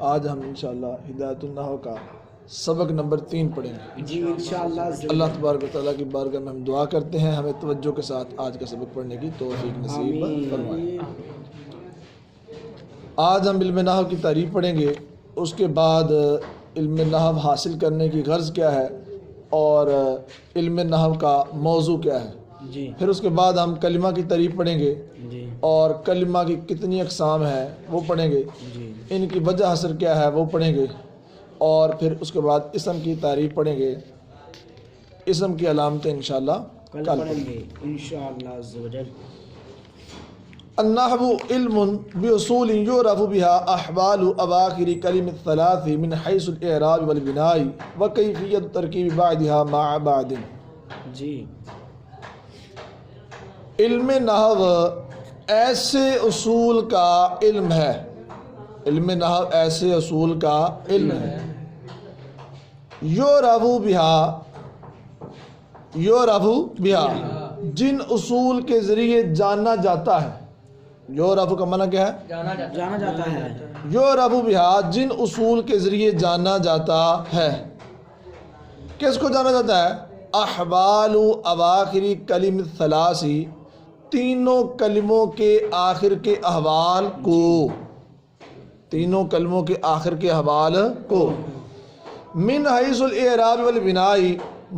آج ہم انشاءاللہ ہدایت النحو کا سبق نمبر 3 پڑھیں گے جی انشاءاللہ. اللہ تبارک و تعالیٰ کی بارگاہ میں ہم دعا کرتے ہیں ہمیں توجہ کے ساتھ آج کا سبق پڑھنے کی توفیق نصیب فرمائے. آج ہم علم نحو کی تعریف پڑھیں گے، اس کے بعد علم نحو حاصل کرنے کی غرض کیا ہے اور علم نحو کا موضوع کیا ہے. جی پھر اس کے بعد ہم کلمہ کی تعریف پڑھیں گے جی اور کلمہ کی کتنی اقسام ہیں وہ پڑھیں گے، جی ان کی وجہ حاصل کیا ہے وہ پڑھیں گے، اور پھر اس کے بعد اسم کی تعریف پڑھیں گے. اسم کی علامتیں انشاءاللہ کل کل پڑھیں گے انشاءاللہ عز و جل. النحو علم باصول يعرف بها احوال اواخر كلم الثلاث من حيث الاعراب والبناء وكيفيه تركيب بعضها مع بعض. جی علم نحو ایسے اصول کا علم ہے، علم نحو ایسے اصول کا علم ہے، یعرف بها، یعرف بها جن اصول کے ذریعے جانا جاتا ہے. یعرف کا معنی کیا ہے؟ جانا جاتا ہے. یعرف بها جن اصول کے ذریعے جانا جاتا ہے. کس کو جانا جاتا ہے؟ احوال اواخر کلم الثلاث، تینوں کلموں کے آخر کے احوال کو، تینوں کلموں کے آخر کے احوال کو، من حیث الاعراب والبناء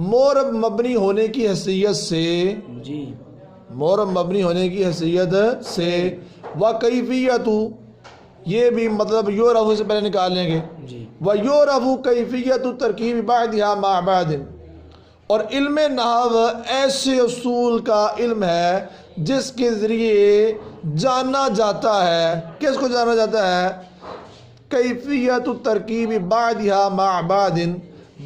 مورب مبنی ہونے کی حیثیت سے، جی مورب مبنی ہونے کی حیثیت سے، وکیفیت یہ بھی مطلب یعرف سے پہلے نکال لیں گے، جی ویعرف کیفیت ترکیب بعضها مع بعض. اور علم نحو ایسے اصول کا علم ہے جس کے ذریعے جانا جاتا ہے. کس کو جانا جاتا ہے؟ کیفیت ترکیب بعضها مع بعض،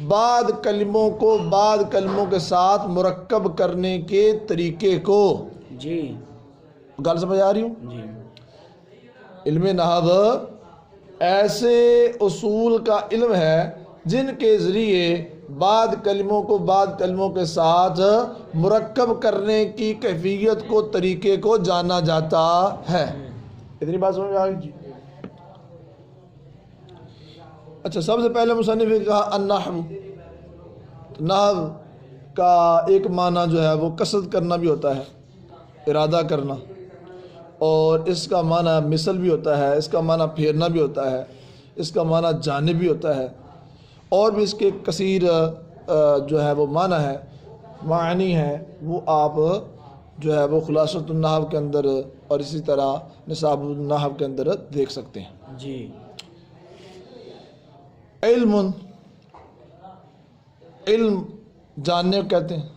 بعض کلموں کو بعض کلموں کے ساتھ مرکب کرنے کے طریقے کو. جی گل سمجھ آ رہی ہوں؟ جی علم نحو ایسے اصول کا علم ہے جن کے ذریعے بعض کلموں کو بعض کلموں کے ساتھ مرکب کرنے کی کیفیت کو، طریقے کو جانا جاتا ہے. اتنی بات سمجھ آ گئی؟ اچھا، سب سے پہلے مصنف نے کہا النحو. نحو کا ایک معنی جو ہے وہ قصد کرنا بھی ہوتا ہے، ارادہ کرنا، اور اس کا معنی مثل بھی ہوتا ہے، اس کا معنی پھیرنا بھی ہوتا ہے، اس کا معنی جانب بھی ہوتا ہے، اور بھی اس کے کثیر جو ہے وہ معنی ہے، معنی ہے، وہ آپ جو ہے وہ خلاصۃ النحو کے اندر اور اسی طرح نصاب النحو کے اندر دیکھ سکتے ہیں. جی علم، علم جاننے کو کہتے ہیں،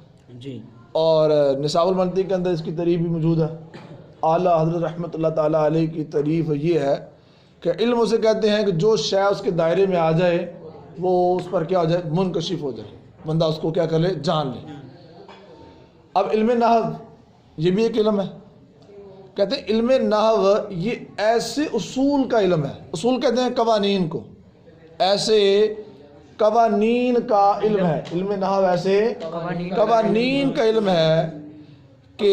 جی اور نصاب المنطق کے اندر اس کی تعریف بھی موجود ہے. اعلیٰ حضرت رحمۃ اللہ تعالیٰ علیہ کی تعریف یہ ہے کہ علم اسے کہتے ہیں کہ جو شے اس کے دائرے میں آ جائے وہ اس پر کیا ہو جائے، منکشف ہو جائے، بندہ اس کو کیا کر لے، جان لے. اب علم نحو یہ بھی ایک علم ہے. کہتے ہیں علم نحو یہ ایسے اصول کا علم ہے. اصول کہتے ہیں قوانین کو، ایسے قوانین کا علم ہے. علم نحو ایسے قوانین کا علم ہے کہ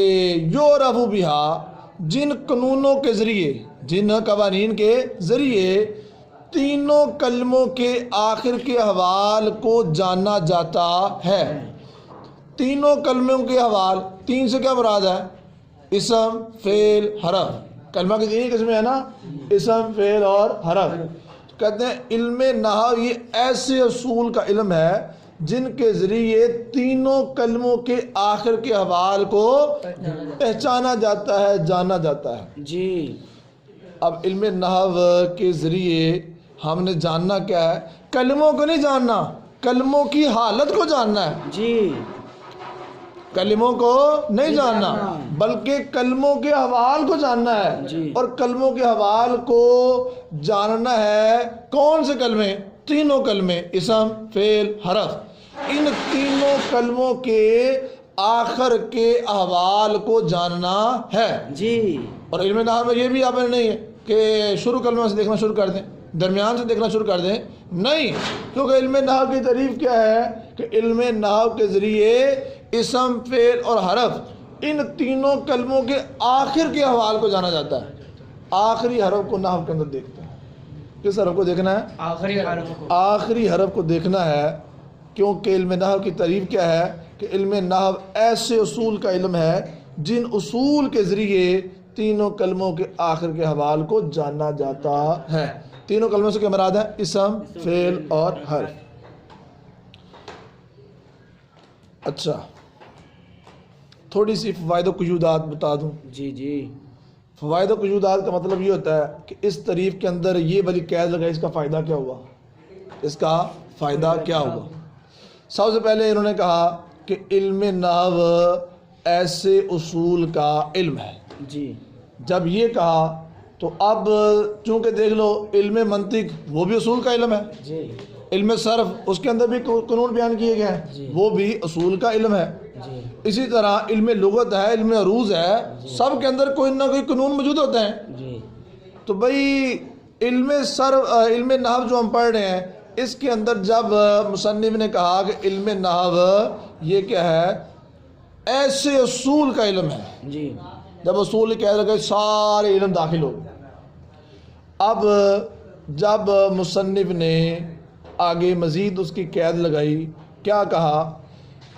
یعرف بها جن قانونوں کے ذریعے، جن قوانین کے ذریعے تینوں کلموں کے آخر کے احوال کو جانا جاتا ہے. تینوں کلموں کے احوال، تین سے کیا مراد ہے؟ اسم، فعل، حرف. کلمہ کی تین قسمیں ہیں نا، اسم، فعل اور حرف. کہتے ہیں علم نحو یہ ایسے اصول کا علم ہے جن کے ذریعے تینوں کلموں کے آخر کے احوال کو پہچانا جاتا ہے، جانا جاتا ہے. جی اب علم نحو کے ذریعے ہم نے جاننا کیا ہے؟ کلموں کو نہیں جاننا، کلموں کی حالت کو جاننا ہے. جی کلموں کو نہیں جاننا بلکہ کلموں کے احوال کو جاننا ہے. جی اور کلموں کے احوال کو جاننا ہے. کون سے کلمے؟ تینوں کلمے، اسم، فعل، حرف. ان تینوں کلموں کے آخر کے احوال کو جاننا ہے. جی اور علم نحو میں یہ بھی آپ نے نہیں ہے کہ شروع کلمہ سے دیکھنا شروع کر دیں، درمیان سے دیکھنا شروع کر دیں، نہیں. کیونکہ علم نحو کی تعریف کیا ہے کہ علم نحو کے ذریعے اسم، فعل اور حرف، ان تینوں کلموں کے آخر کے احوال کو جانا جاتا ہے. آخری حرف کو نحو کے اندر دیکھتے ہیں. کس حرف کو دیکھنا ہے؟ آخری حرف کو. آخری حرف کو دیکھنا ہے، کیونکہ علم نحو کی تعریف کیا ہے کہ علم نحو ایسے اصول کا علم ہے جن اصول کے ذریعے تینوں کلموں کے آخر کے حوال کو جانا جاتا ہے. تینوں کلموں سے کیا مراد ہے؟ اسم، فعل اور حرف. اچھا، تھوڑی سی فوائد و قیودات بتا دوں. جی جی. فوائد و قیودات کا مطلب یہ ہوتا ہے کہ اس تعریف کے اندر یہ والی قید لگائی، اس کا فائدہ کیا ہوا، اس کا فائدہ کیا ہوا. سب سے پہلے انہوں نے کہا کہ علم نحو ایسے اصول کا علم ہے. جی. جب یہ کہا تو اب چونکہ دیکھ لو علم منطق وہ بھی اصول کا علم ہے، جی. علم صرف اس کے اندر بھی قانون بیان کیے گئے ہیں، وہ بھی اصول کا علم ہے. جی. اسی طرح علم لغت ہے، علم عروض ہے، سب کے اندر کوئی نہ کوئی قانون موجود ہوتے ہیں. جی. تو بھائی علم نحو جو ہم پڑھ رہے ہیں اس کے اندر جب مصنف نے کہا کہ علم نحو یہ کیا ہے، ایسے اصول کا علم ہے. جی. جب اصول کہہ لگے سارے علم داخل ہو گئے. اب جب مصنف نے آگے مزید اس کی قید لگائی، کیا کہا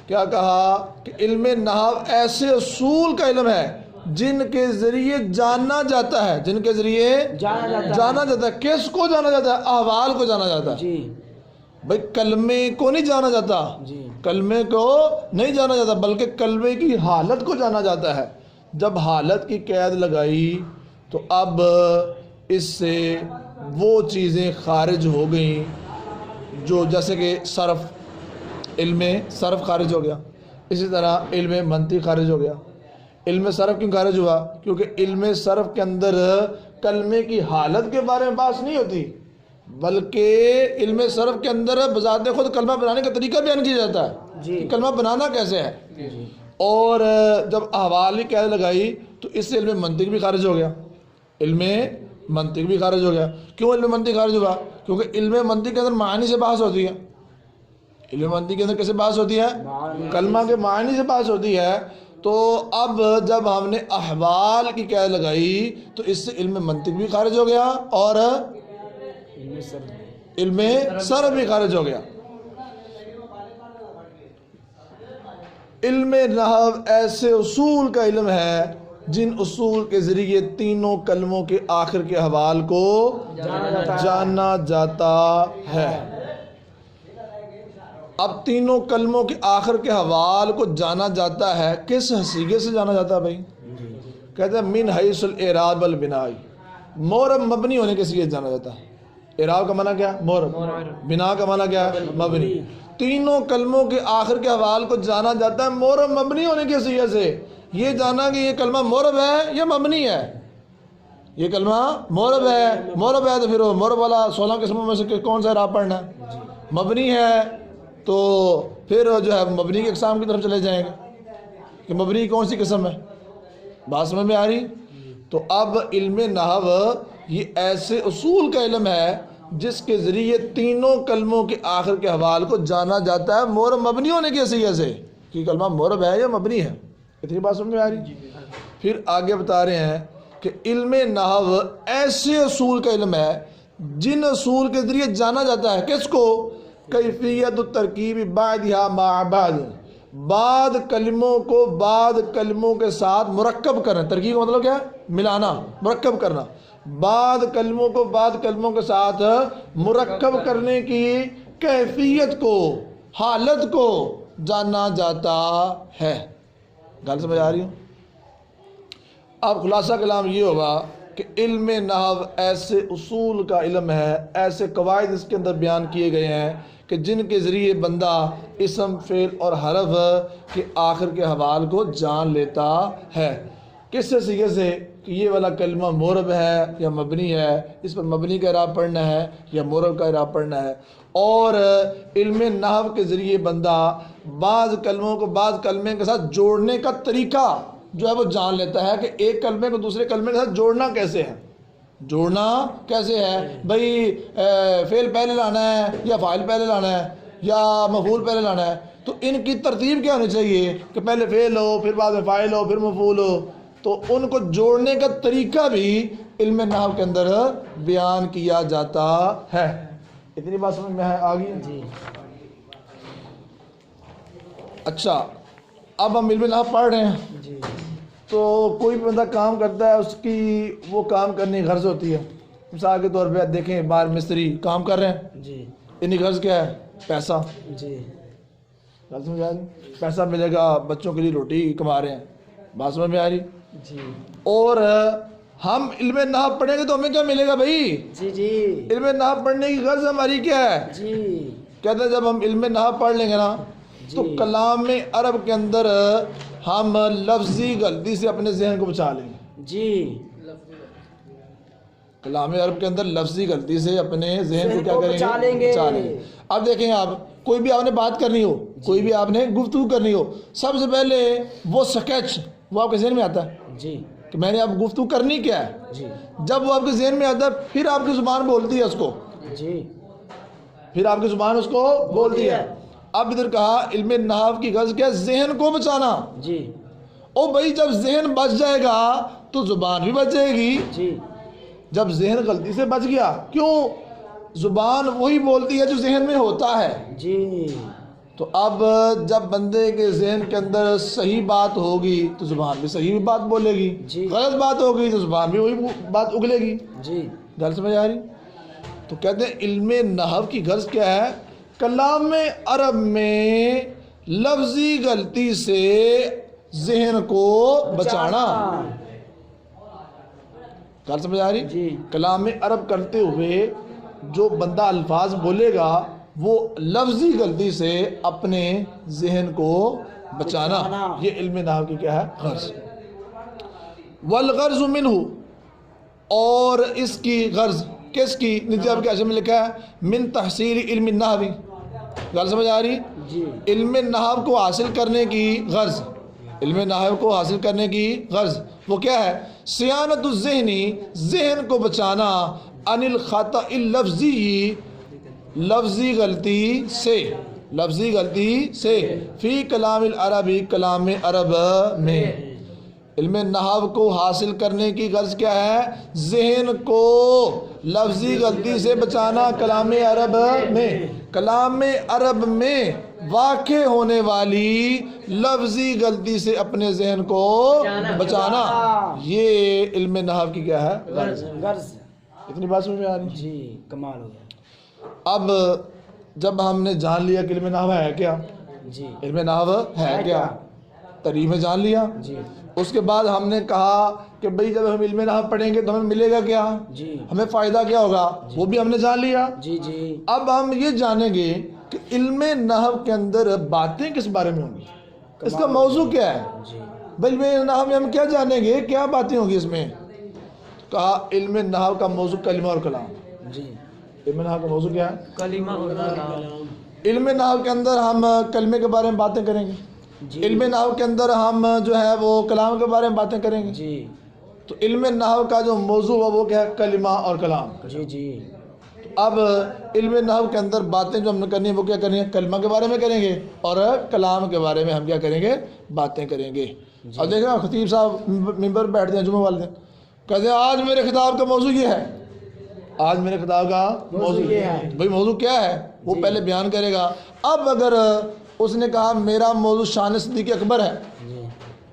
کہ علم نحو ایسے اصول کا علم ہے جن کے ذریعے جانا جاتا ہے، جن کے ذریعے جانا جاتا ہے. کس کو جانا جاتا ہے؟ احوال کو جانا جاتا ہے. جی. بھائی کلمے کو نہیں جانا جاتا، جی. کلمے کو نہیں جانا جاتا بلکہ کلمے کی حالت کو جانا جاتا ہے. جب حالت کی قید لگائی تو اب اس سے وہ چیزیں خارج ہو گئیں جو جیسے کہ صرف، علم صرف خارج ہو گیا. اسی طرح علم منطق خارج ہو گیا. علم صرف کیوں خارج ہوا؟ کیونکہ علم صرف کے اندر کلمے کی حالت کے بارے میں بات نہیں ہوتی، بلکہ علم صرف کے اندر بذات خود کلمہ بنانے کا طریقہ بیان کیا جاتا ہے کہ کلمہ بنانا کیسے ہے. جی. اور جب احوال کی قید لگائی تو اس سے علم منطق بھی خارج ہو گیا. علم منطق بھی خارج ہو گیا. کیوں علم منطق خارج ہوا؟ کیونکہ علم منطق کے اندر معنی سے بحث ہوتی ہے. علم منطق کے اندر کیسے بحث ہوتی ہے؟ کلمہ کے معنی سے بحث ہوتی ہے. تو اب جب ہم نے احوال کی قید لگائی تو اس سے علم منطق بھی خارج ہو گیا اور علم صرف بھی خارج ہو گیا. علم نحو ایسے اصول کا علم ہے جن اصول کے ذریعے تینوں کلموں کے آخر کے حوال کو جانا جاتا ہے. اب تینوں کلموں کے آخر کے حوال کو جانا جاتا ہے، کس حیثیت سے جانا جاتا ہے بھائی؟ کہتے ہیں من حیث الاعراب والبناء، مورب مبنی ہونے کے حیثیت جانا جاتا ہے. اعراب کا معنی کیا؟ مورب. بنا کا معنی کیا؟ مبنی. تینوں کلموں کے آخر کے حوال کو جانا جاتا ہے مورب مبنی ہونے کی حیثیت سے. یہ جانا کہ یہ کلمہ مورب ہے یا مبنی ہے. یہ کلمہ مورب ہے تو پھر مورب والا 16 قسموں میں سے کون سا اعراب پڑھنا ہے؟ مبنی ہے تو پھر جو ہے مبنی کی اقسام کی طرف چلے جائیں گے کہ مبنی کون سی قسم ہے. بات سمجھ میں آ رہی؟ تو اب علم نحو یہ ایسے اصول کا علم ہے جس کے ذریعے تینوں کلموں کے آخر کے حوال کو جانا جاتا ہے مورب مبنی ہونے کی حیثیت سے کہ کلمہ مورب ہے یا مبنی ہے. اتنی بات سمجھ میں آ رہی؟ پھر آگے بتا رہے ہیں کہ علم نحو ایسے اصول کا علم ہے جن اصول کے ذریعے جانا جاتا ہے کس کو؟ کیفیت الترکیب بعدها مع بعد، بعد کلموں کو بعد کلموں کے ساتھ مرکب کرنا. ترکیب کا مطلب کیا ہے؟ ملانا، مرکب کرنا. بعد کلموں کو بعد کلموں کے ساتھ مرکب کرنے کی کیفیت کو، حالت کو جانا جاتا ہے. گل سمجھ آ رہی ہوں؟ اب خلاصہ کلام یہ ہوگا کہ علم نحو ایسے اصول کا علم ہے، ایسے قواعد اس کے اندر بیان کیے گئے ہیں کہ جن کے ذریعے بندہ اسم، فعل اور حرف کے آخر کے حوال کو جان لیتا ہے. کس صیغے سے کہ یہ والا کلمہ مورب ہے یا مبنی ہے، اس پر مبنی کا اعراب پڑھنا ہے یا مورب کا اعراب پڑھنا ہے. اور علم نحو کے ذریعے بندہ بعض کلموں کو بعض کلمے کے ساتھ جوڑنے کا طریقہ جو ہے وہ جان لیتا ہے کہ ایک کلمے کو دوسرے کلمے کے ساتھ جوڑنا کیسے ہے. جوڑنا کیسے ہے بھائی؟ فعل پہلے لانا ہے یا فاعل پہلے لانا ہے یا مفعول پہلے لانا ہے؟ تو ان کی ترتیب کیا ہونی چاہیے کہ پہلے فعل ہو، پھر بعد میں فاعل ہو، پھر مفعول ہو. تو ان کو جوڑنے کا طریقہ بھی علم نحو کے اندر بیان کیا جاتا ہے. اتنی بات سمجھ میں آ گئی؟ جی اچھا اب ہم علم نحو پڑھ رہے ہیں جی تو کوئی بھی بندہ کام کرتا ہے اس کی وہ کام کرنے کی غرض ہوتی ہے. مثال کے طور پہ دیکھیں باہر مستری کام کر رہے ہیں, جی ان کی غرض کیا ہے؟ پیسہ. جی بات سمجھ آ رہی؟ پیسہ ملے گا, بچوں کے لیے روٹی کما رہے ہیں. بات سمجھ میں آ رہی؟ جی اور ہم علم نحو پڑھیں گے تو ہمیں کیا ملے گا بھائی؟ جی جی علم نحو پڑھنے کی غرض ہماری کیا ہے؟ جی کہتے ہیں جب ہم علم نحو پڑھ لیں گے نا تو جی کلام عرب کے اندر ہم لفظی غلطی سے اپنے ذہن کو بچا لیں گے. جی کلام عرب کے اندر لفظی غلطی سے اپنے ذہن کو ذہن کیا کو کریں بچا لیں گے. بچا لیں گے. اب دیکھیں آپ کوئی بھی آپ نے بات کرنی ہو, کوئی بھی آپ نے گفتگو کرنی ہو, سب سے پہلے وہ سکیچ وہ آپ کے ذہن میں آتا ہے جی کہ میں نے اب گفتگو کرنی کیا ہے. جی جب وہ آپ کے ذہن میں آتا ہے پھر آپ کی زبان بولتی ہے اس کو, جی پھر آپ کی زبان اس کو بولتی ہے. اب ادھر کہا علم نحو کی غرض کیا ہے؟ ذہن کو بچانا. جی او بھائی جب ذہن بچ جائے گا تو زبان بھی بچ جائے گی. جی جب ذہن غلطی سے بچ گیا, کیوں؟ زبان وہی بولتی ہے جو ذہن میں ہوتا ہے. جی تو اب جب بندے کے ذہن کے اندر صحیح بات ہوگی تو زبان بھی صحیح بات بولے گی, جی. غلط بات ہوگی تو زبان بھی وہی بات اگلے گی. جی گل سمجھ آ رہی؟ تو کہتے ہیں علم نحو کی غرض کیا ہے؟ کلام عرب میں لفظی غلطی سے ذہن کو بچانا. گل سمجھ آ رہی؟ جی کلام عرب کرتے ہوئے جو بندہ الفاظ بولے گا وہ لفظی غلطی سے اپنے ذہن کو بچانا. یہ علم نحو کی کیا ہے؟ غرض. والغرض منہ, اور اس کی غرض کس کی؟ نیچے آپ کے حاشیے میں لکھا ہے من تحصیل علم النحو. غرض سمجھ آ رہی؟ جی علم نحو کو حاصل کرنے کی غرض, علم نحو کو حاصل کرنے کی غرض وہ کیا ہے؟ صیانت الذہنی, ذہن کو بچانا, عن الخطأ اللفظی, لفظی غلطی سے, لفظی غلطی سے, فی کلام العربی, کلام عرب میں. علم نحو کو حاصل کرنے کی غرض کیا ہے؟ ذہن کو لفظی غلطی سے بچانا کلام عرب میں. کلام عرب میں واقع ہونے والی لفظی غلطی سے اپنے ذہن کو بچانا, یہ علم نحو کی کیا ہے؟ غرض. غرض. اتنی بات سمجھ میں آ رہی؟ جی کمال ہو گیا. اب جب ہم نے جان لیا کہ علم نحو ہے کیا, جی علم نحو ہے کیا, تعریف میں جان لیا, جی اس کے بعد ہم نے کہا کہ بھئی جب ہم علم نحو پڑھیں گے تو ہمیں ملے گا کیا, جی ہمیں فائدہ کیا ہوگا, وہ بھی ہم نے جان لیا. جی جی اب ہم یہ جانیں گے کہ علم نحو کے اندر باتیں کس بارے میں ہوں گی, اس کا موضوع کیا ہے. جی بھئی علم نحو میں ہم کیا جانیں گے, کیا باتیں ہوں گی اس میں. کہا علم نحو کا موضوع کلمہ اور کلام. جی علم نحو کا موضوع کیا ہے؟ کلمہ اور کلام. علم نحو کے اندر ہم کلمے کے بارے میں باتیں کریں گے, جی علم نحو کے اندر ہم جو ہے وہ کلام کے بارے میں باتیں کریں گے. جی تو علم نحو کا جو موضوع ہے وہ کیا ہے؟ کلمہ اور کلام. جی جی اب علم نحو کے اندر باتیں جو ہم نے کرنی ہے وہ کیا کرنی ہے؟ کلمہ کے بارے میں کریں گے اور کلام کے بارے میں ہم کیا کریں گے؟ باتیں کریں گے. اور دیکھیں خطیب صاحب ممبر پر بیٹھتے ہیں جمعہ والے دن, کہتے ہیں آج میرے خطاب کا موضوع یہ ہے, آج میرے خطاب کا موضوع یہ ہے. بھئی موضوع کیا ہے وہ پہلے بیان کرے گا. اب اگر اس نے کہا میرا موضوع شان صدیق اکبر ہے,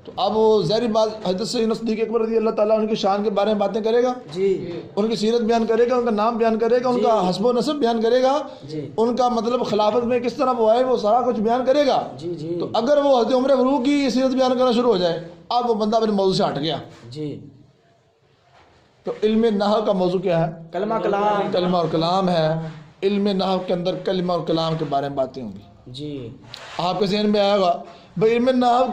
تو اب وہ ظاہری بات حضرت سیدنا صدیق اکبر رضی اللہ تعالیٰ ان کی شان کے بارے میں باتیں کرے گا, جی ان کی سیرت بیان کرے گا, ان کا نام بیان کرے گا, ان کا حسب و نسب بیان کرے گا, جی ان کا مطلب خلافت میں کس طرح وہ آئے وہ سارا کچھ بیان کرے گا. جی جی تو اگر وہ حضرت عمر فاروق کی سیرت بیان کرنا شروع ہو جائے, اب وہ بندہ اپنے موضوع سے ہٹ گیا. جی تو علم نحو کا موضوع کیا ہے؟ کلمہ کلام. کلمہ اور کلام ہے. علم نحو کے اندر کلمہ اور کلام کے بارے میں باتیں ہوں گی. جی آپ کے ذہن میں آئے گا بھئی علم نحو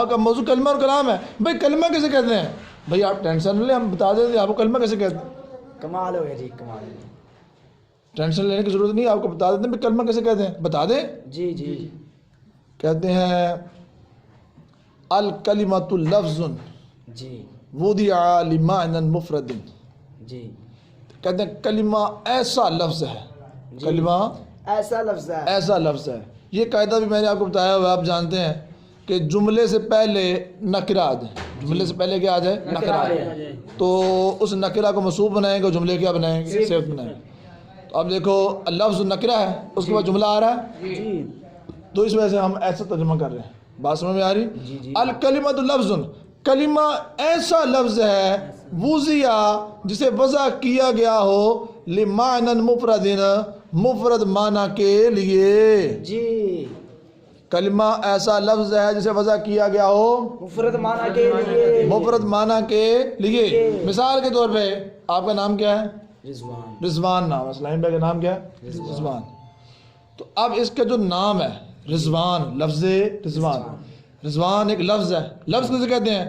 کا موضوع کلمہ اور کلام ہے, بھئی کلمہ کیسے کہتے ہیں؟ بھئی آپ ٹینشن لیں, ہم بتا دیتے ہیں آپ کو کلمہ کیسے کہتے ہیں. کمال ہو گیا جی کمال. ٹینشن لینے کی ضرورت نہیں, آپ کو بتا دیتے ہیں بھئی کلمہ کیسے کہتے ہیں, بتا دیں. جی جی کہتے ہیں الکلمۃ لفظ جی وضع لمعنى مفرد. جی کہتے ہیں کلمہ ایسا لفظ ہے, کلمہ ایسا لفظ ہے. ایسا لفظ ہے. یہ قاعدہ بھی میں نے آپ کو بتایا ہوا, آپ جانتے ہیں کہ جملے سے پہلے نکرہ آ جائے. جملے سے پہلے کیا آ جائے؟ نکرہ آ جائے. تو اس نکرہ کو موصوف بنائیں گے، جملے کیا بنائیں گے؟ صفت بنائیں گے. تو اب دیکھو لفظ نکرہ ہے، اس کے بعد جملہ آ رہا ہے، جی تو اس وجہ سے ہم ایسا ترجمہ کر رہے ہیں. بات سمجھ میں آ رہی؟ جی جی الکلمۃ لفظ، کلمہ ایسا لفظ ہے وضع جسے وضع کیا گیا ہو لمعنی مفرد، مفرد معنی کے لیے. جی کلمہ ایسا لفظ ہے جسے وضع کیا گیا ہو مفرد معنی کے لیے. مفرد معنی کے لیے. مثال کے طور پہ آپ کا نام کیا ہے؟ رضوان. رضوان نام ہے. اسلام بھائی کا نام کیا ہے؟ رضوان. تو اب اس کا جو نام ہے رضوان، لفظ رضوان، رضوان ایک لفظ ہے. لفظ کسے کہتے ہیں؟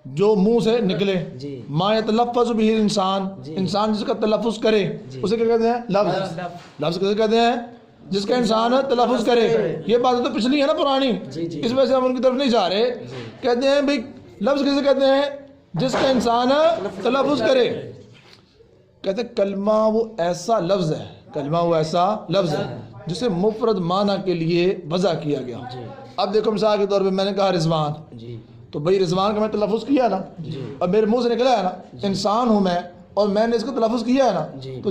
جو منہ سے نکلے. جی ما یتلفظ به انسان، جی. انسان جس کا تلفظ کرے اسے کیا کہتے ہیں؟ لفظ. لفظ کسے کہتے ہیں؟ جس کا انسان تلفظ کرے. یہ بات تو پچھلی ہے نا، پرانی، جی جی. اس وجہ سے ہم ان کی طرف نہیں جا رہے. کہتے ہیں بھائی لفظ کسے کہتے ہیں؟ جس کا انسان تلفظ کرے. کہتے ہیں کلمہ وہ ایسا لفظ ہے، کلمہ وہ ایسا لفظ ہے جسے مفرد معنی کے لیے وضع کیا گیا. اب دیکھو مثال کے طور پہ میں نے کہا رضوان، جی تو بھائی رضوان کا میں تلفظ کیا نا، اور میرے منہ سے نکلا ہے نا، انسان ہوں میں اور میں نے اس کو تلفظ کیا ہے نا. جی. تو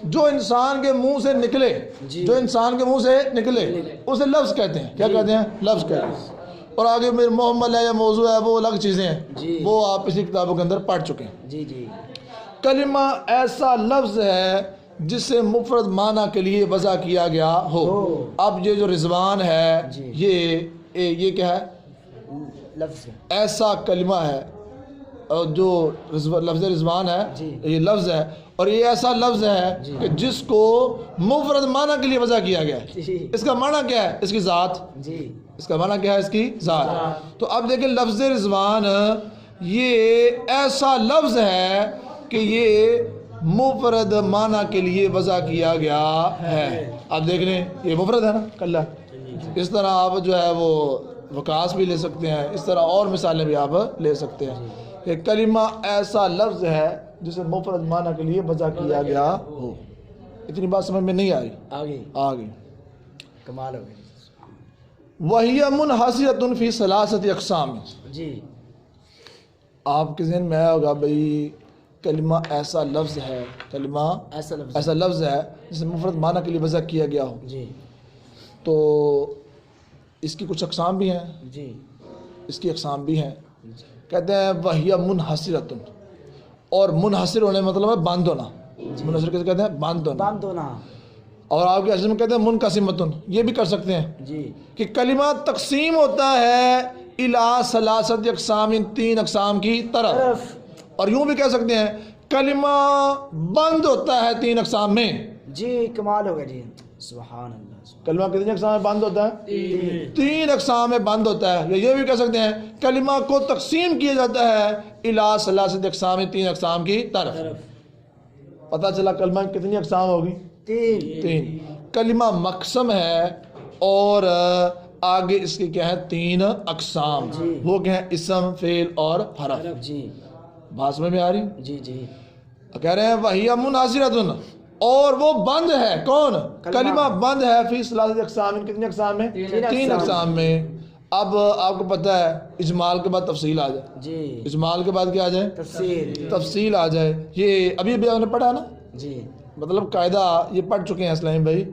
جو انسان کے منہ سے نکلے، جی. جو انسان کے منہ سے نکلے اسے لفظ کہتے ہیں. کیا کہتے ہیں؟ لفظ کہتے ہیں. اور آگے میرے محمل ہے یا موضوع ہے وہ الگ چیزیں ہیں، جی. وہ آپ اسی کتابوں کے اندر پڑھ چکے ہیں. جی جی کلمہ ایسا لفظ ہے جسے مفرد معنی کے لیے وضع کیا گیا ہو. اب یہ جو رضوان ہے جی. یہ کیا ہے؟ لفظ. ایسا کلمہ ہے، اور جو لفظ رضوان ہے جی. یہ لفظ ہے، اور یہ ایسا لفظ ہے جی. کہ جس کو مفرد معنی کے لیے وضع کیا گیا ہے. جی اس کا معنی کیا ہے؟ اس کی ذات. جی اس کا معنی کیا ہے؟ اس کی ذات. تو اب دیکھیں لفظ رضوان یہ ایسا لفظ ہے کہ یہ مفرد معنی کے لیے وضع کیا گیا ہے. اب دیکھ لیں یہ مفرد ہے نا کلہ. اس طرح آپ جو ہے وہ وکاس بھی لے سکتے ہیں، اس طرح اور مثالیں بھی آپ لے سکتے ہیں کہ کلمہ ایسا لفظ ہے جسے مفرد معنی کے لیے وضع کیا گیا ہو. اتنی بات سمجھ میں نہیں آئی؟ آگے آگے کمال ہو گئی. وَهِيَ مُنْحَصِرَةٌ فِي ثَلَاثَةِ أَقْسَامٍ. جی آپ کے ذہن میں آیا ہوگا بھئی کلمہ ایسا لفظ ہے، کلمہ ایسا لفظ ہے جسے مفرد معنی کے لیے وضع کیا گیا ہو. جی تو اس کی کچھ اقسام بھی ہیں. جی اس کی اقسام بھی ہیں. کہتے ہیں وَهِيَ مُنْحَصِرَةٌ، اور منحصر ہونے مطلب ہے بند ہونا. منحصر کیسے کہتے ہیں؟ بند ہونا. باندھ ہونا. اور آپ کے اصل میں کہتے ہیں منقسمۃ، یہ بھی کر سکتے ہیں جی کہ کلمہ تقسیم ہوتا ہے الی ثلاثۃ اقسام، تین اقسام کی طرف. اور یوں بھی کہہ سکتے ہیں کلمہ بند ہوتا ہے تین اقسام میں. جی کمال ہو گیا. جی سبحان اللہ. کلمہ کتنی اقسام میں بند ہوتا ہے؟ تین اقسام میں بند ہوتا ہے. یا یہ بھی کہہ سکتے ہیں کلمہ کو تقسیم کیا جاتا ہے الی ثلاثۃ اقسام، تین اقسام کی طرف. پتہ چلا کلمہ کتنی اقسام ہوگی؟ تین. کلمہ مقسم ہے اور آگے اس کے کیا ہے؟ تین اقسام. وہ کیا ہے؟ اسم، فعل اور حرف. جی بات سمجھ میں آ رہی؟ جی جی کہہ رہے ہیں وَهِيَ مُنْحَصِرَةٌ، اور وہ بند ہے. کون؟ کلمہ بند ہے فی ثلاثۃ اقسام، کتنی اقسام میں؟ تین اقسام میں. اب آپ کو پتہ ہے اجمال کے بعد تفصیل آ جائے. جی اجمال کے بعد کیا آ جائے؟ تفسیر. تفصیل آ جائے. یہ ابھی آپ نے پڑھا نا، جی مطلب قاعدہ یہ پڑھ چکے ہیں اسلام بھائی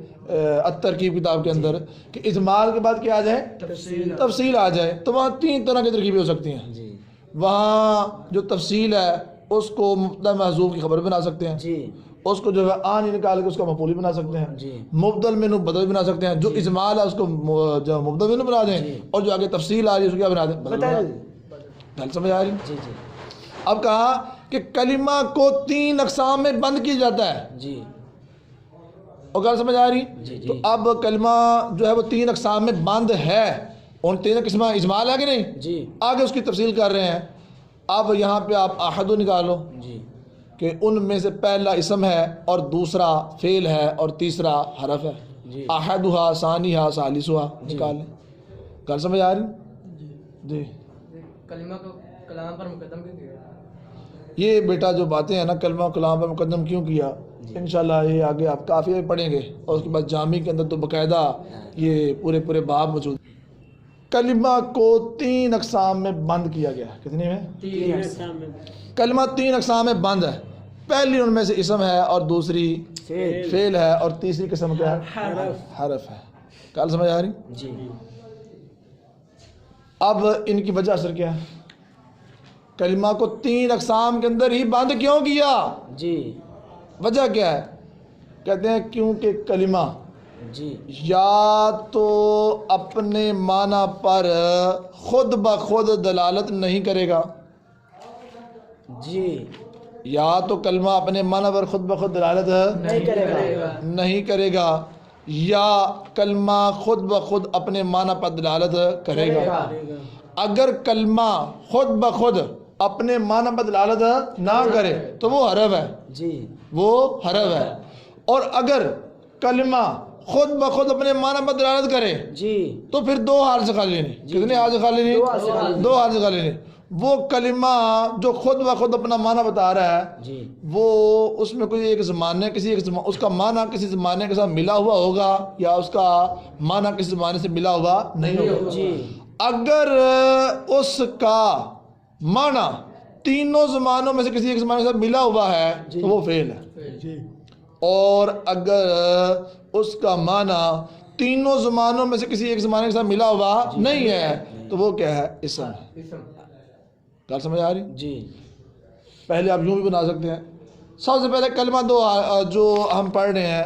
الترکیب کتاب کے اندر کہ اجمال کے بعد کیا آ جائے؟ تفصیل آ جائے. تو وہاں تین طرح کی ترکیبیں ہو سکتی ہیں. جی وہاں جو تفصیل ہے اس کو مبتدا محذوف کی خبر بنا سکتے ہیں. جی اس کو جو ہے آن نکال کے اس کو مفعول بنا سکتے ہیں. جی مبدل منہ بدل بنا سکتے ہیں. جو اجمال ہے اس کو جو مبدل منہ بنا دیں، اور جو آگے تفصیل آ رہی ہے اس کو کیا بنا دیں؟ بدل بنا دیں. گل سمجھ آ رہی؟ جی جی اب کہا کہ کلمہ کو تین اقسام میں بند کیا جاتا ہے. جی اور گل سمجھ آ رہی؟ جی تو اب کلمہ جو ہے وہ تین اقسام میں بند ہے. ان تین قسم اجمال ہے کہ نہیں؟ جی آگے اس کی تفصیل کر رہے ہیں. اب یہاں پہ آپ احد نکالو جی کہ ان میں سے پہلا اسم ہے اور دوسرا فعل ہے اور تیسرا حرف ہے. جی احدھا، ثانیھا، ثالثھا نکال لیں. گل سمجھ آ رہی؟ جی. کلمہ کو کلام پر مقدم کیوں کیا؟ یہ بیٹا جو باتیں ہیں نا کلمہ کلام پر مقدم کیوں کیا، انشاءاللہ یہ آگے آپ کافی پڑھیں گے. اور اس کے بعد جامع کے اندر تو باقاعدہ یہ پورے باب موجود. کلمہ کو 3 اقسام میں بند کیا گیا ہے. کتنی میں؟ کلمہ 3 اقسام میں بند ہے. پہلی ان میں سے اسم ہے اور دوسری فعل ہے اور تیسری قسم کیا ہے؟ حرف ہے. کل سمجھ آ رہی؟ جی اب ان کی وجہ اثر کیا ہے؟ کلمہ کو 3 اقسام کے اندر ہی بند کیوں کیا؟ جی وجہ کیا ہے؟ کہتے ہیں کیونکہ کلمہ جی یا تو اپنے معنی پر خود بخود دلالت نہیں کرے گا، جی یا تو کلمہ اپنے معنی پر خود بخود دلالت نہیں کرے گا. نہیں کرے گا، یا کلمہ خود بخود اپنے معنی پر دلالت کرے گا. اگر کلمہ خود بخود اپنے معنی پر دلالت نہ کرے تو وہ حرف ہے، جی وہ حرف ہے. اور اگر کلمہ خود بخود اپنے معنی پر دلالت کرے جی تو پھر 2 حال سے خالی نہیں. کتنے حال سے خالی نہیں؟ 2 حال سے خالی نہیں. 2 حال سے خالی نہیں. وہ کلمہ جو خود بخود اپنا معنی بتا رہا ہے جی وہ اس میں کوئی ایک زمانے اس کا معنی کسی زمانے کے ساتھ ملا ہوا ہوگا یا اس کا معنی کسی زمانے سے ملا ہوا نہیں ہوگا. جی اگر اس کا معنی تینوں زمانوں میں سے کسی ایک زمانے کے ساتھ ملا ہوا ہے تو وہ فعل ہے. اور اگر اس کا معنی تینوں زمانوں میں سے کسی ایک زمانے کے ساتھ ملا ہوا نہیں ہے تو وہ کیا ہے؟ اسم ہے. کیا سمجھ آ رہی؟ جی پہلے آپ یوں بھی بنا سکتے ہیں. سب سے پہلے کلمہ 2 جو ہم پڑھ رہے ہیں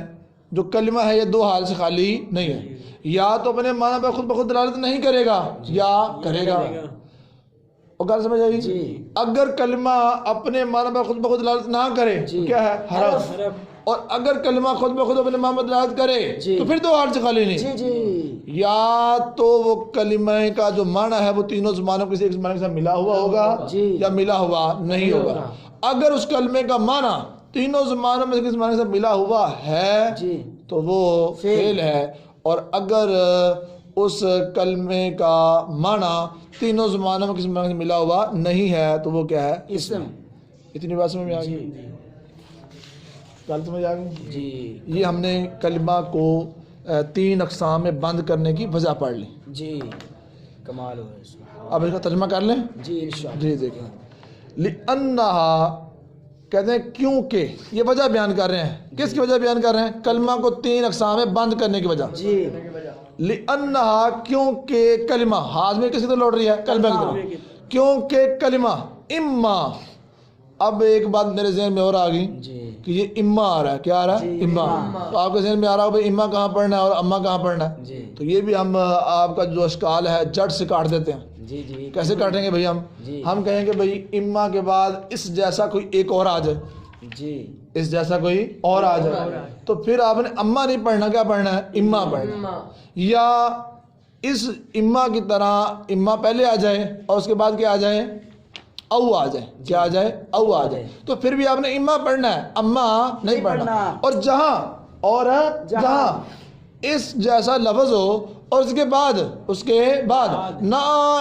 جو کلمہ ہے یہ 2 حال سے خالی نہیں ہے. یا تو اپنے معنی پر خود بخود دلالت نہیں کرے گا یا کرے گا. اور کیا سمجھ آئی؟ جی اگر کلمہ اپنے معنی پر خود بخود دلالت نہ کرے تو کیا ہے؟ حرف. اور اگر کلمہ خود بخود اپنے معنی پر دلالت کرے تو پھر 2 حال سے خالی نہیں. جی جی یا تو وہ کلمہ کا جو معنی ہے وہ تینوں زمانوں کسی ایک زمانے کے ساتھ ملا ہوا ہوگا جی یا ملا ہوا نہیں ہوگا. اگر اس کلمے کا معنی تینوں زمانوں میں سے کسی زمانے سے ملا ہوا ہے جی تو وہ فعل ہے. اور اگر اس کلمے کا معنی تینوں زمانوں میں کسی زمانے سے ملا ہوا نہیں ہے تو وہ کیا ہے؟ اسم. اتنی بات سمجھ میں آ گئی؟ کل سمجھ آ گئی؟ جی یہ ہم نے کلمہ کو 3 اقسام میں بند کرنے کی وجہ پڑھ لی. جی کمال ہو گیا. اب اس کا ترجمہ کر لیں. جی انشاءاللہ. جی دیکھیں لِأَنَّهَا کہتے ہیں کیونکہ یہ وجہ بیان کر رہے ہیں. کس کی وجہ بیان کر رہے ہیں؟ کلمہ کو 3 اقسام میں بند کرنے کی وجہ. جی لِأَنَّهَا کیونکہ کلمہ ہاتھ میں کس کی طرف لوٹ رہی ہے؟ کلمہ کی طرف. کیونکہ کلمہ اما. اب ایک بات میرے ذہن میں اور آ گئی جی کہ یہ اما آ رہا ہے. کیا آ رہا ہے؟ اما. تو آپ کے ذہن میں آ رہا ہے اما کہاں پڑھنا ہے اور اما کہاں پڑھنا ہے. جی تو یہ بھی ہم آپ کا جو اشکال ہے جٹ سے کاٹ دیتے ہیں. جی جی کیسے کاٹیں گے بھائی؟ جی. ہم کہیں گے بھائی اما کے بعد اس جیسا کوئی ایک اور آ جائے، جی اس جیسا کوئی اور آ جائے تو پھر آپ نے اما نہیں پڑھنا، کیا پڑھنا ہے؟ اما پڑھنا. یا اس اما کی طرح اما پہلے آ جائے اور اس کے بعد کیا آ جائے؟ او آ جائے. کیا آ جائے؟ او آ جائے. تو پھر بھی آپ نے اما پڑھنا ہے، اما نہیں پڑھنا. اور جہاں اس جیسا لفظ ہو اور اس کے بعد نہ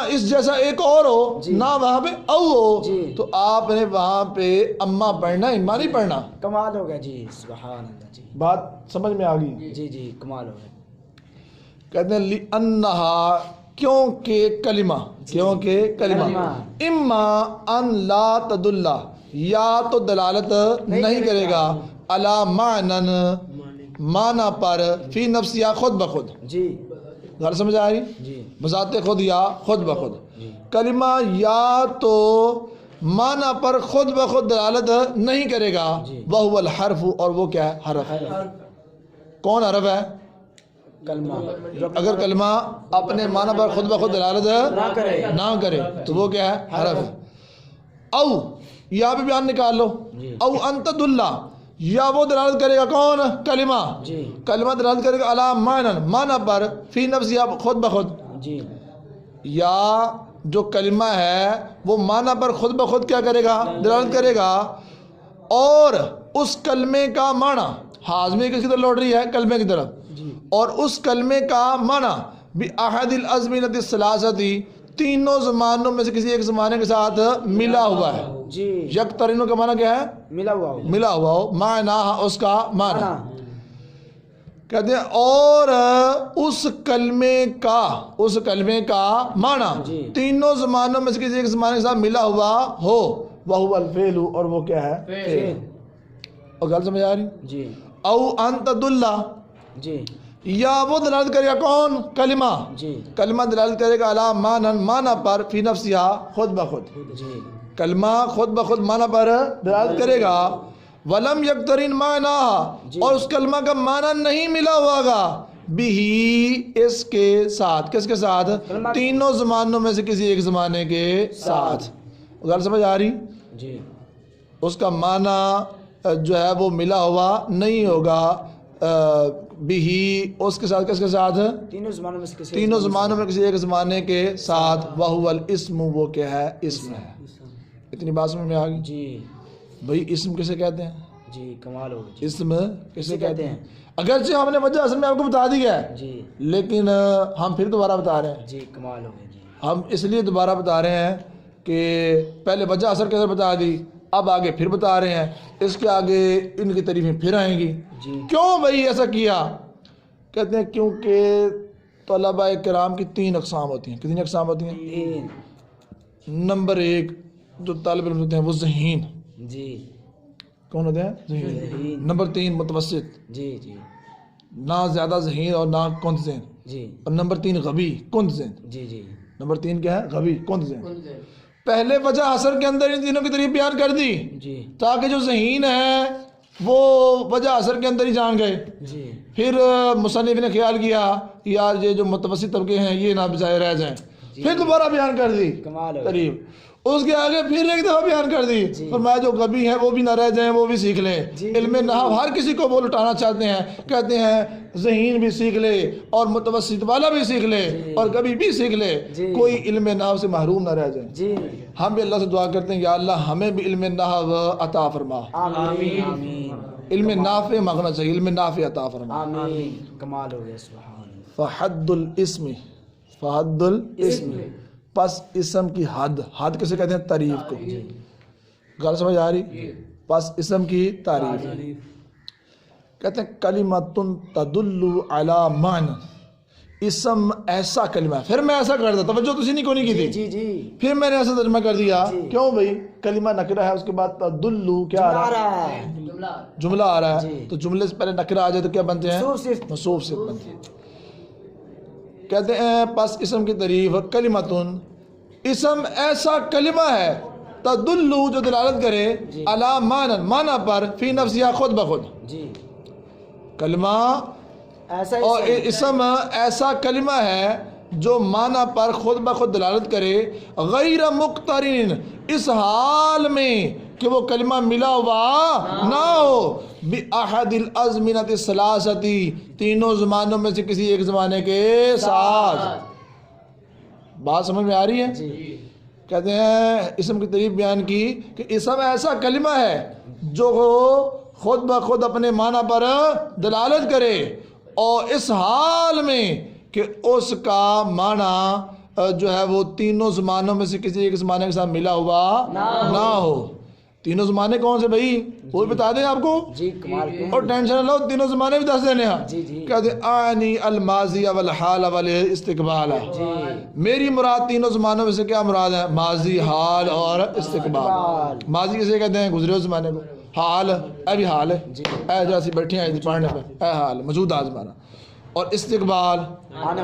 اس جیسا ایک اور ہو نہ وہاں پہ او ہو تو آپ نے وہاں پہ اما پڑھنا، اما نہیں پڑھنا. کمال ہو گیا. جی سبحان اللہ. جی بات سمجھ میں آ گئی؟ جی جی کمال ہو گیا. کہتے ہیں لِأَنَّهَا کیونکہ کلمہ اما ان لا تدل یا تو دلالت نہیں کرے گا علی معنن معنی پر فی نفسیا خود بخود. جی غلط سمجھ آ رہی؟ جی بذات خود یا خود بخود. کلمہ یا تو معنی پر خود بخود دلالت نہیں کرے گا وَهُوَ الْحَرْفُ اور وہ کیا ہے؟ حرف. کون حرف ہے؟ کلمہ. اگر کلمہ اپنے معنی پر خود بخود دلالت نہ کرے تو وہ کیا ہے؟ حرف ہے. او یا بھی بیان نکال لو. او ان تدل یا وہ دلالت کرے گا کون؟ کلمہ. جی کلمہ دلالت کرے گا علی معنی پر فی نفس یا خود بخود. جی یا جو کلمہ ہے وہ معنی پر خود بخود کیا کرے گا؟ دلالت کرے گا. اور اس کلمے کا معنی حاضمی کس کی طرف لوٹ رہی ہے؟ کلمے کی طرف. اور اس کلمے کا معنی بِأَحَدِ الْأَزْمِنَةِ الثَّلَاثَةِ تینوں زمانوں میں سے کسی ایک زمانے کے ساتھ ملا ہوا ہے. جی یکترینوں کا معنی کیا ہے؟ ملا ہوا ہو. ملا ہوا ہو. معنی اس کا معنی. کہتے ہیں اور اس کلمے کا معنی جی۔ تینوں زمانوں میں سے کسی ایک زمانے کے ساتھ ملا ہوا ہو وَهُوَ الْفِعْلُ اور وہ کیا ہے فعل اور گل سمجھ آ رہی جی او ان تدل جی یا وہ دلالت کرے گا کون کلمہ جی کلمہ دلالت کرے گا علی معنی پر فی نفسہا خود بخود جی کلمہ خود بخود معنی پر دلالت کرے گا ولم یقترن معناها جی۔ اور اس کلمہ کا معنی نہیں ملا ہوا گا بھی اس کے ساتھ کس کے ساتھ کلمہ- تینوں زمانوں میں سے کسی ایک زمانے کے ساتھ غلط سمجھ آ رہی جی اس کا معنی جو ہے وہ ملا ہوا نہیں ہوگا بھی اس کے ساتھ کس کے ساتھ تینوں زمانوں میں سے کسی تینوں زمانوں میں کسی ایک زمانے کے ساتھ وَهُوَ الْإِسْمُ وہ کیا ہے اسم ہے اتنی بات سمجھ میں آ گئی جی بھئی اسم کسے کہتے ہیں جی کمال ہو گیا جی اسم کسے کہتے کہتے ہیں ہیں؟ اگرچہ ہم نے وجہ اصل میں آپ کو بتا دی ہے جی لیکن ہم پھر دوبارہ بتا رہے ہیں جی کمال ہو گیا جی ہم اس لیے دوبارہ بتا رہے ہیں کہ پہلے وجہ اثر کے اثر بتا دی اب آگے پھر بتا رہے ہیں اس کے آگے ان کی تعریفیں پھر آئیں گی جی کیوں بھئی ایسا کیا کہتے ہیں کیونکہ طلباء کرام کی 3 اقسام ہوتی ہیں کتنی اقسام ہوتی ہیں تین نمبر 1 جو طالب علم ہوتے ہیں وہ ذہین جی کون ہوتے ہیں ذہین ذہین نمبر 3 متوسط جی جی نہ زیادہ ذہین اور نہ کند ذہن جی اور نمبر 3 غبی کند ذہن جی جی نمبر 3 کیا ہے غبی کند ذہن کن سے پہلے وجہ اثر کے اندر ان تینوں کی تعریف بیان کر دی جی تاکہ جو ذہین ہے وہ وجہ اثر کے اندر ہی جان گئے جی پھر مصنف نے خیال کیا یار یہ جو متوسط طبقے ہیں یہ نہ بجائے رہ جائیں پھر دوبارہ بیان کر دی کمال ہو گیا تعریف اس کے آگے پھر ایک دفعہ بیان کر دی فرمایا جو غبی ہیں وہ بھی نہ رہ جائیں وہ بھی سیکھ لیں علم نحو ہر کسی کو وہ لٹانا چاہتے ہیں کہتے ہیں ذہین بھی سیکھ لے اور متوسط والا بھی سیکھ لے اور غبی بھی سیکھ لے کوئی علم نحو سے محروم نہ رہ جائے جی ہم بھی اللہ سے دعا کرتے ہیں یا اللہ ہمیں بھی علم نحو عطا فرما آمین آمین علم نافع مانگنا چاہیے علم نافع عطا فرما آمین کمال ہو گیا سبحان اللہ فحد الاسم پس اسم کی حد کسے کہتے ہیں تعریف کو غلط سمجھ آ رہی پس اسم کی تعریف کہتے ہیں کلمۃ تدل علی معنی اسم ایسا کلمہ ہے پھر میں ایسا کر دیتا توجہ تو نہیں کی تھی جی جی پھر میں نے ایسا ترجمہ کر دیا کیوں بھائی کلمہ نکرہ ہے اس کے بعد تدل کیا آ رہا ہے جملہ جملہ آ رہا ہے تو جملے سے پہلے نکرہ آ جائے تو کیا بنتے ہیں موصوف صفت موصوف صفت بنتی ہے کہتے ہیں پس اسم کی تعریف کلمتن اسم ایسا کلمہ ہے تدل جو دلالت کرے علی معنی پر فی نفسہا خود بخود جی کلمہ ایسا اور اسم ایسا کلمہ ہے جو معنی پر خود بخود دلالت کرے غیر مقترن اس حال میں کہ وہ کلمہ ملا ہوا نہ ہو بأحد الازمنۃ الثلاثۃ تینوں زمانوں میں سے کسی ایک زمانے کے ساتھ بات سمجھ میں آ رہی ہے کہتے ہیں اسم کی تعریف بیان کی کہ اسم ایسا کلمہ ہے جو خود بخود اپنے معنی پر دلالت کرے اور اس حال میں کہ اس کا معنی جو ہے وہ تینوں زمانوں میں سے کسی ایک زمانے کے ساتھ ملا ہوا نہ ہو تینوں زمانے کون سے بھائی وہ بھی بتا دیں آپ کو جی کمال اور ٹینشن نہ لو تینوں زمانے بھی دس دینے ہیں جی جی کہتے ہیں آنی الماضی والحال والاستقبال میری مراد تینوں زمانوں میں سے کیا مراد ہے ماضی حال اور استقبال ماضی کسے کہتے ہیں گزرے ہوئے زمانے کو حال ابھی حال ہے اے جیسی بیٹھے ہیں پڑھنے پہ اے حال موجودہ زمانہ اور استقبال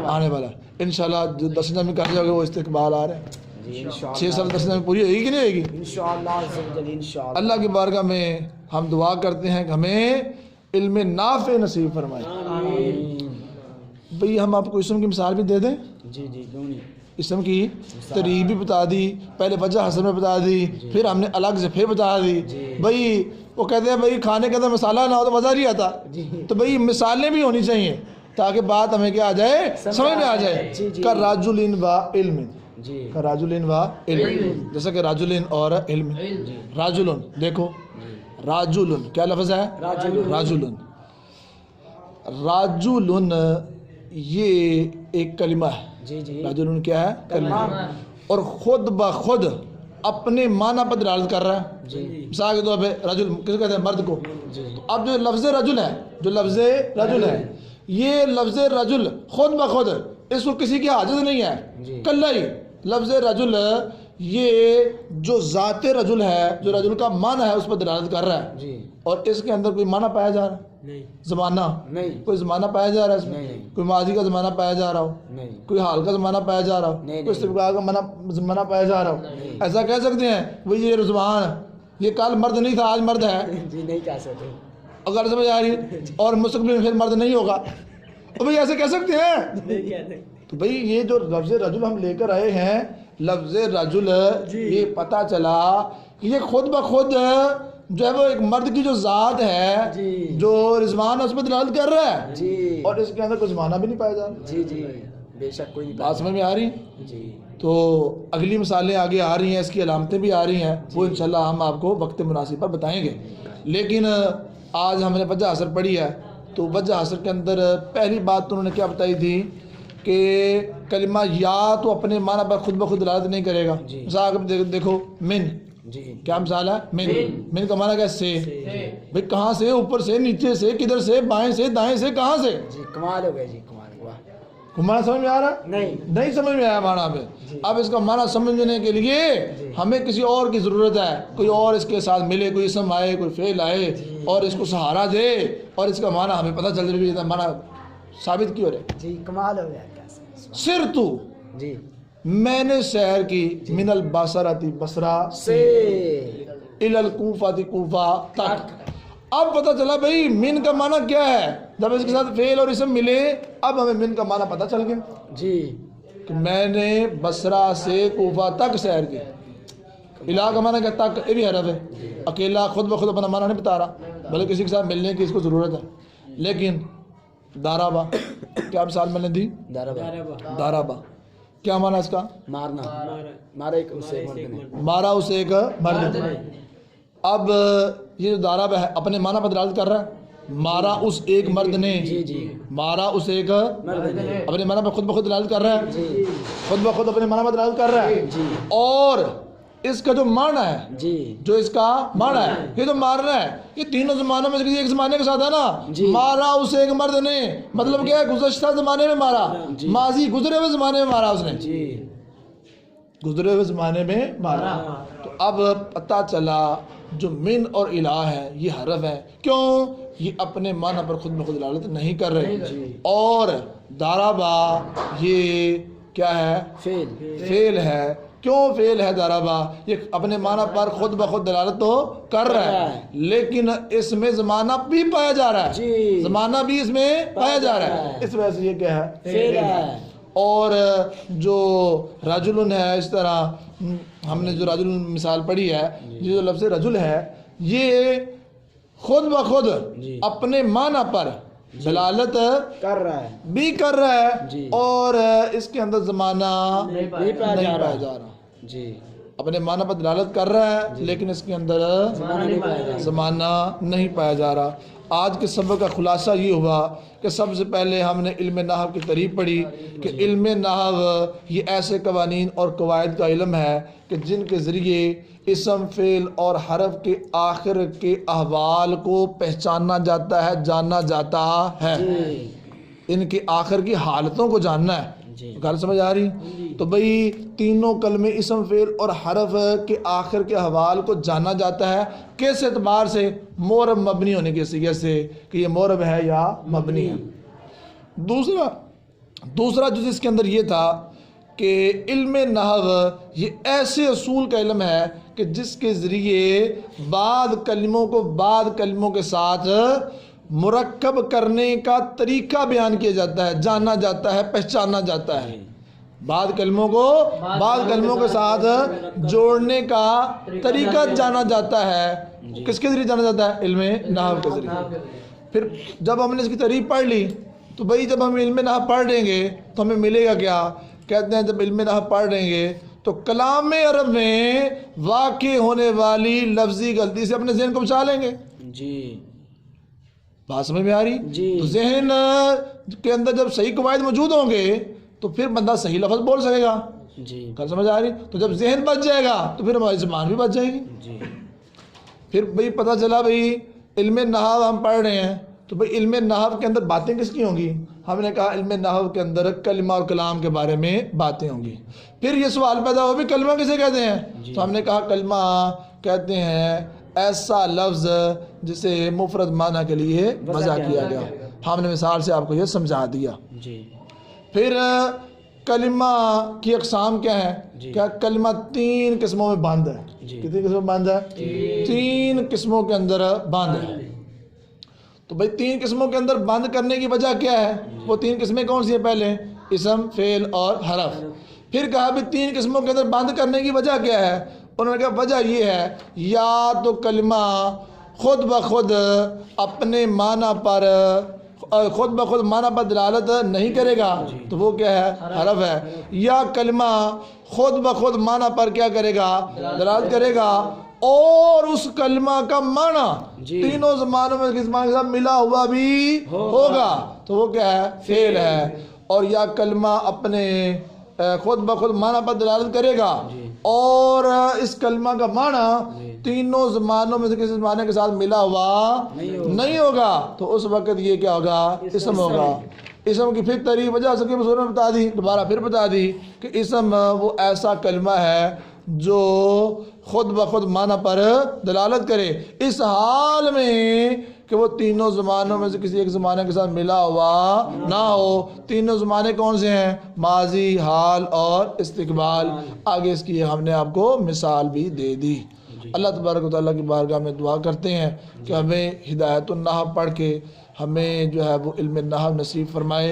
آنے والا انشاءاللہ جو 10 میں کر جاؤ گے وہ استقبال آ رہے ہیں 6 سال 10 میں پوری ہوئے گی کہ نہیں ہوئے گی انشاءاللہ اللہ کی بارگاہ میں ہم دعا کرتے ہیں کہ ہمیں علم نافع نصیب فرمائے بھئی ہم آپ کو اسم کی مثال بھی دے دیں جی جی کیوں نہیں اسم کی تعریف بھی بتا دی پہلے وجہ حسن میں بتا دی پھر ہم نے الگ سے پھر بتا دی بھئی وہ کہتے ہیں بھئی کھانے کے اندر مسالہ نہ ہو تو مزہ نہیں آتا تو بھئی مثالیں بھی ہونی چاہیے تاکہ بات ہمیں کیا آ جائے سمجھ میں آ جائے کراجل و علم جی راجل و علم جیسا کہ راجل اور علم راجل دیکھو راجل کیا لفظ ہے راجل یہ ایک کلمہ ہے جی جی راجل کیا ہے کلمہ اور خود بخود اپنے معنی پر دلالت کر رہا ہے مثال کے طور پہ رجل کس کہتے ہیں مرد کو تو اب جو لفظ رجل ہے یہ لفظ رجل خود بخود اس کو کسی کی حاجت نہیں ہے، جی۔ کلّا ہی لفظ رجل یہ جو ذات رجل ہے، جو رجل کا معنی ہے اس پر دلالت کر رہا ہے، جی اور اس کے اندر کوئی معنی پایا جا رہا ہے؟ نہیں زمانہ نہیں کوئی زمانہ پایا جا رہا ہے اس میں؟ نہیں۔ کوئی ماضی کا زمانہ پایا جا رہا ہو، نہیں کوئی حال کا زمانہ پایا جا رہا ہو، نہیں، کوئی استقبال کا زمانہ پایا جا رہا ہو؟ ایسا کہہ سکتے ہیں وہ یہ رضوان یہ کل مرد نہیں تھا آج مرد ہے؟ جی نہیں کہہ سکتے اگر سمجھ آ رہی ہے، اور مستقبل میں پھر مرد نہیں ہوگا، تو بھئی ایسے کہہ سکتے ہیں؟ نہیں کہتے تو بھئی یہ جو لفظ رجل ہم لے کر آئے ہیں، لفظ رجل یہ پتہ چلا کہ یہ خود بخود جو ہے وہ ایک مرد کی جو ذات ہے جی۔ جو رضوان اس پہ دلالت کر رہا ہے، جی اور اس کے اندر کوئی زمانہ بھی نہیں پایا جا رہا۔ جی جی بے شک کوئی بات سمجھ میں آ رہی؟ جی تو اگلی مثالیں آگے آ رہی ہیں، اس کی علامتیں بھی آ رہی ہیں، وہ انشاءاللہ ہم آپ کو وقت مناسب پر بتائیں گے۔ لیکن آج ہم نے وجہ حاصر پڑھی ہے، تو وجہ حاصر کے اندر پہلی بات تو انہوں نے کیا بتائی تھی کہ کلمہ یا تو اپنے معنی پر خود بخود دلالت نہیں کرے گا۔ جی۔ مثال دیکھو من، جی کیا مثال ہے؟ من کا معنی کیا؟ سے۔ سے۔ بھئی کہاں سے؟ اوپر سے، نیچے سے، کدھر سے، بائیں سے، دائیں سے، کہاں سے؟ جی کمال ہو گیا جی کمال ہوا معنی سمجھ میں آ رہا ہے؟ نہیں نہیں سمجھ میں آیا معنی پہ۔ اب اس کا معنی سمجھنے کے لیے ہمیں کسی اور کی ضرورت ہے، کوئی اور اس کے ساتھ ملے، کوئی اسم آئے، کوئی فعل آئے اور اس کو سہارا دے اور اس کا معنی ہمیں پتہ چل جائے، معنی ثابت کیوں رہے۔ جی کمال ہو گیا کیسے سر تو جی میں نے سیر کی من البصرۃ بصرہ سے الی الکوفۃ کوفہ تک۔ اب پتہ چلا بھئی من کا معنی کیا ہے، جب اس کے ساتھ فعل اور اسم ملے اب ہمیں من کا معنی پتہ چل گیا جی کہ میں نے بصرہ سے کوفہ تک سیر کی۔ الہ کا معنی کیا؟ تک، یہ بھی حرف ہے، اکیلا خود بخود اپنا معنی نہیں بتا رہا بلکہ کسی کے ساتھ ملنے کی اس کو ضرورت ہے۔ لیکن دارابا کیا مثال میں نے دی؟ داربا دارابا کیا معنی اس کا؟ مارنا مارا ایک اسے مرد نے مارا اسے ایک مرد نے۔ اب یہ جو دارابا ہے اپنے معنی پر دلالت کر رہا ہے، مارا اس ایک مرد نے، جی جی مارا اس ایک مرد نے اپنے معنی پر خود بخود دلالت کر رہا ہے، جی خود بخود اپنے معنی پر دلالت کر رہا ہے۔ جی اور اس کا جو معنی ہے، جی جو اس کا معنی ہے، یہ تو مارنا ہے، یہ تینوں زمانوں میں سے کسی ایک زمانے کے ساتھ ہے نا۔ جی۔ مارا اسے ایک مرد نے مطلب کیا ہے؟ گزشتہ زمانے میں مارا، جی۔ ماضی گزرے ہوئے زمانے میں مارا اس نے، جی گزرے ہوئے زمانے میں مارا۔ تو اب پتہ چلا جو من اور الہ ہے یہ حرف ہے، کیوں؟ یہ اپنے معنی پر خود بخود دلالت نہیں کر رہے، اور دارابا یہ کیا ہے؟ فیل فعل ہے۔ کیوں فعل ہے دارابا؟ یہ اپنے معنی پر خود بخود دلالت تو کر رہا ہے لیکن اس میں زمانہ بھی پایا جا رہا ہے، جی زمانہ بھی اس میں پایا جا رہا ہے، اس وجہ سے یہ کیا ہے؟ فیل ہے اور جو رجل ہے، اس طرح ہم نے جو رجل مثال پڑھی ہے، یہ جو لفظ رجل ہے یہ خود بخود جی اپنے معنی پر دلالت کر رہا ہے بھی کر رہا ہے جی اور اس کے اندر زمانہ نہیں نہیں پایا پایا جا رہا، جی اپنے معنی پر دلالت کر رہا ہے لیکن اس کے اندر زمانہ نہیں پایا جا رہا زمانہ نہیں پایا جا رہا۔ آج کے سبق کا خلاصہ یہ ہوا کہ سب سے پہلے ہم نے علم نحو کی تعریف پڑھی کہ علم نحو یہ ایسے قوانین اور قواعد کا علم ہے کہ جن کے ذریعے اسم فعل اور حرف کے آخر کے احوال کو پہچانا جاتا ہے، جانا جاتا ہے، جی ان کے آخر کی حالتوں کو جاننا ہے۔ جی گل سمجھ آ رہی؟ تو بھئی تینوں کلمے اسم فعل اور حرف کے آخر کے احوال کو جانا جاتا ہے کس اعتبار سے؟ مورب مبنی ہونے کے صیغے سے کہ یہ مورب ہے یا مبنی ہے۔ دوسرا جز اس کے اندر یہ تھا کہ علم نحو یہ ایسے اصول کا علم ہے کہ جس کے ذریعے بعض کلموں کو بعض کلموں کے ساتھ مرکب کرنے کا طریقہ بیان کیا جاتا ہے، جانا جاتا ہے، پہچانا جاتا ہے، بعض کلموں کو بعض کلموں کے ساتھ جوڑنے کا طریقہ جانا جاتا ہے۔ کس کے ذریعے جانا جاتا ہے؟ علم نحو کے ذریعے۔ پھر جب ہم نے اس کی تعریف پڑھ لی تو بھئی جب ہم علم نحو پڑھ لیں گے تو ہمیں ملے گا کیا؟ کہتے ہیں جب علم نحو پڑھ لیں گے تو کلام عرب میں واقع ہونے والی لفظی غلطی سے اپنے ذہن کو بچا لیں گے۔ جی بات سمجھ میں آ رہی؟ جی تو ذہن کے اندر جب صحیح قواعد موجود ہوں گے تو پھر بندہ صحیح لفظ بول سکے گا۔ جی کل سمجھ آ رہی؟ تو جب ذہن بچ جائے گا تو پھر ہماری زبان بھی بچ جائے گی۔ جی پھر بھئی پتہ چلا بھئی علم نحو ہم پڑھ رہے ہیں تو بھئی علم نحو کے اندر باتیں کس کی ہوں گی؟ ہم نے کہا علم نحو کے اندر کلمہ اور کلام کے بارے میں باتیں ہوں گی. پھر یہ سوال پیدا ہو بھی کلمہ کسے کہتے ہیں؟ تو ہم نے کہا کلمہ کہتے ہیں ایسا لفظ جسے مفرد معنی کے لیے وضع کیا گیا. ہم نے مثال سے آپ کو یہ سمجھا دیا. جی. پھر کلمہ کی اقسام کیا ہیں؟ کیا کلمہ 3 قسموں میں بند ہے. کتنی قسموں میں بند ہے؟ 3 قسموں کے اندر بند ہے. تو بھئی 3 قسموں کے اندر بند کرنے کی وجہ کیا ہے؟ وہ 3 قسمیں کون سی ہیں؟ پہلے اسم، فعل اور حرف. پھر کہا بھی 3 قسموں کے اندر بند کرنے کی وجہ کیا ہے؟ انہوں نے کہا وجہ یہ ہے یا تو کلمہ خود بخود اپنے معنی پر معنی پر دلالت نہیں کرے گا تو وہ کیا ہے؟ حرف ہے. یا کلمہ خود بخود معنی پر کیا کرے گا؟ دلالت کرے گا اور اس کلمہ کا معنی تینوں زمانوں میں کس معنی کے ساتھ ملا ہوا بھی ہوگا تو وہ کیا ہے؟ فعل ہے. اور یا کلمہ اپنے خود بخود معنی پر دلالت کرے گا اور اس کلمہ کا معنی تینوں زمانوں میں سے کسی زمانے کے ساتھ ملا ہوا نہیں ہوگا تو اس وقت یہ کیا ہوگا؟ اسم ہوگا. اسم کی پھر تاریخ وجہ سب کی مصور میں بتا دی، دوبارہ پھر بتا دی کہ اسم وہ ایسا کلمہ ہے جو خود بخود معنی پر دلالت کرے اس حال میں کہ وہ تینوں زمانوں میں سے کسی ایک زمانے کے ساتھ ملا ہوا نہ ہو. تینوں زمانے کون سے ہیں؟ ماضی، حال اور استقبال. آگے اس کی ہم نے آپ کو مثال بھی دے دی. اللہ تبارک و تعالیٰ کی بارگاہ میں دعا کرتے ہیں کہ ہمیں ہدایت النحو پڑھ کے ہمیں جو ہے وہ علم نحو نصیب فرمائے.